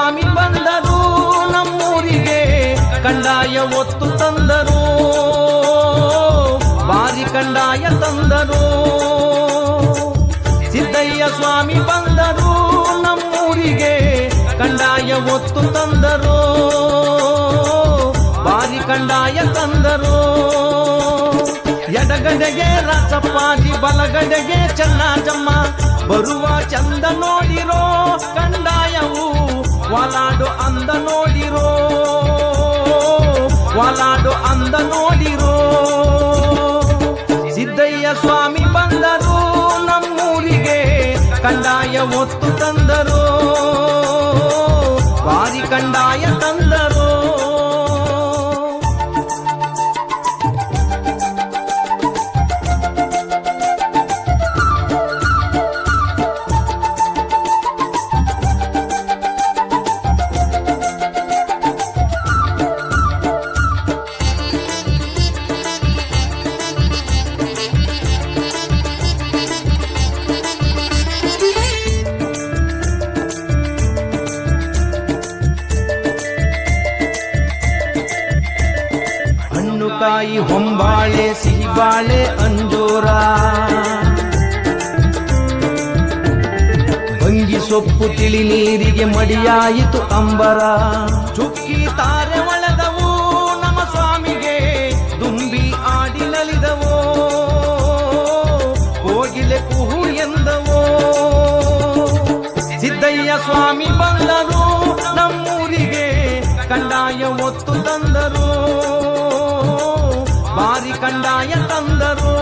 ಸ್ವಾಮಿ ಬಂದರು ನಮ್ಮೂರಿಗೆ ಕಂದಾಯ ಒತ್ತು ತಂದರು ಬಾರಿ ಕಂದಾಯ ತಂದರು ಸಿದ್ದಯ್ಯ ಸ್ವಾಮಿ ಬಂದರು ನಮ್ಮೂರಿಗೆ ಕಂದಾಯ ಒತ್ತು ತಂದರು ಬಾರಿ ಕಂದಾಯ ತಂದರು ಎಡಗಡೆಗೆ ರಾಚಪ್ಪಾಜಿ ಬಲಗಡೆಗೆ ಚೆನ್ನಜಮ್ಮ ಬರುವ ಚಂದ ನೋಡಿರೋ ಕಂದಾಯವು ವಾಲಾಡು ಅಂದ ನೋಡಿರೋ ವಾಲಾಡು ಅಂದ ನೋಡಿರೋ ಸಿದ್ದಯ್ಯ ಸ್ವಾಮಿ ಬಂದರು ನಮ್ಮೂರಿಗೆ ಕಂದಾಯ ಒತ್ತು ತಂದರು ಬಾರಿ ಕಂದಾಯ ತಂದರು ಕಾಯಿ ಹೊಂಬಾಳೆ ಸಿಹಿಬಾಳೆ ಅಂಜೂರ ಭಂಗಿ ಸೊಪ್ಪು ತಿಳಿ ನೀರಿಗೆ ಮಡಿಯಾಯಿತು ಅಂಬರ ಚುಕ್ಕಿ ತಾರೆ ಒಳೆದವು ನಮ್ಮ ಸ್ವಾಮಿಗೆ ದುಂಬಿ ಆಡಿ ನಲಿದವೋ ಕೋಗಿಲೆ ಕುಹು ಎಂದವೋ ಸಿದ್ದಯ್ಯ ಸ್ವಾಮಿ ಬಂದರು ನಮ್ಮೂರಿಗೆ ಕಂದಾಯ ಒತ್ತು ತಂದರು ಬಾರಿ ಕಂದಾಯ ತಂದರು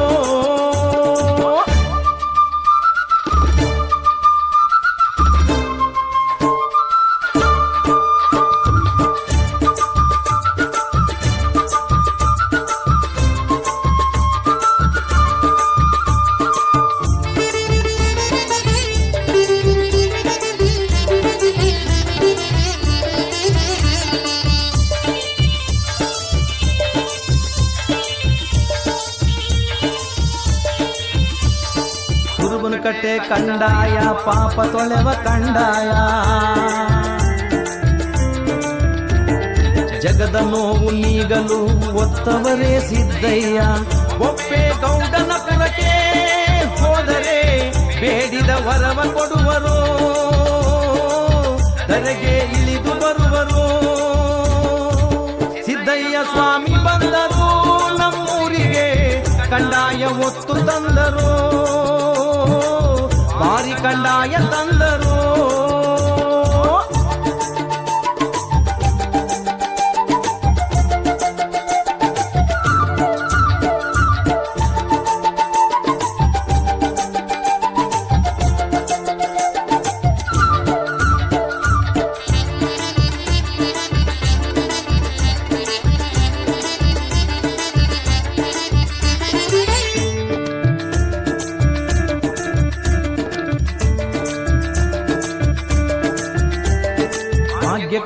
ಕಟ್ಟೆ ಕಂದಾಯ ಪಾಪ ತೊಳೆವ ಕಂದಾಯ ಜಗದ ನೋವು ನೀಗಲು ಒತ್ತವರೇ ಸಿದ್ದಯ್ಯ ಒಪ್ಪೆ ಗೌಡನ ಪುರಕ್ಕೆ ಹೋದರೆ ಬೇಡಿದ ವರವ ಕೊಡುವರು ಧರೆಗೆ ಇಳಿದು ಬರುವರು ಸಿದ್ದಯ್ಯ ಸ್ವಾಮಿ ಬಂದರು ನಮ್ಮೂರಿಗೆ ಕಂದಾಯ ಒತ್ತು ತಂದರು ಬಾರಿ ಕಂದಾಯ ತಂದರು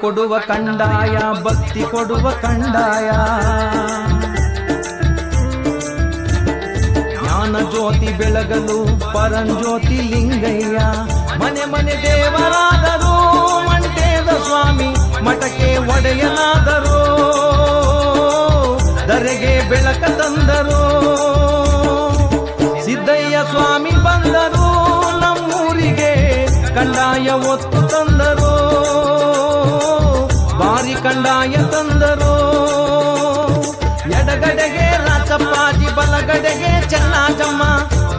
ಕೊಡುವ ಕಂದಾಯ ಭಕ್ತಿ ಕೊಡುವ ಕಂದಾಯ ಜ್ಞಾನ ಜ್ಯೋತಿ ಬೆಳಗಲು ಪರಂಜ್ಯೋತಿ ಲಿಂಗಯ್ಯ ಮನೆ ಮನೆ ದೇವರಾದರು ಮಂಟೇದ ಸ್ವಾಮಿ ಮಠಕ್ಕೆ ಒಡೆಯನಾದರು ಧರೆಗೆ ಬೆಳಕ ತಂದರು ಸಿದ್ದಯ್ಯ ಸ್ವಾಮಿ ಬಂದರು ನಮ್ಮೂರಿಗೆ ಕಂದಾಯ ಒತ್ತು ತಂದರು ಬಾರಿ ಕಂದಾಯ ತಂದರು ಎಡಗಡೆಗೆ ರಾಚಪ್ಪಾಜಿ ಬಲಗಡೆಗೆ ಚೆನ್ನಜಮ್ಮ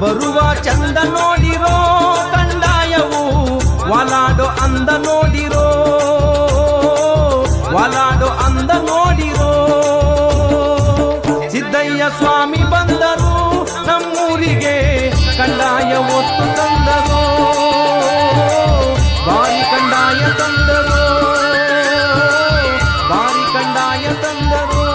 ಬರುವ ಚಂದ ನೋಡಿರೋ ಕಂದಾಯವು ವಾಲಾಡು ಅಂದ ನೋಡಿರೋ ವಾಲಾಡು ಅಂದ ನೋಡಿರೋ ಸಿದ್ದಯ್ಯ ಸ್ವಾಮಿ ಬಂದರು ನಮ್ಮೂರಿಗೆ ಕಂದಾಯ ಒತ್ತು ತಂದರು ಬಾರಿ ಕಂದಾಯ ತಂದರು ಬಾರಿ ಕಂದಾಯ ತಂದರು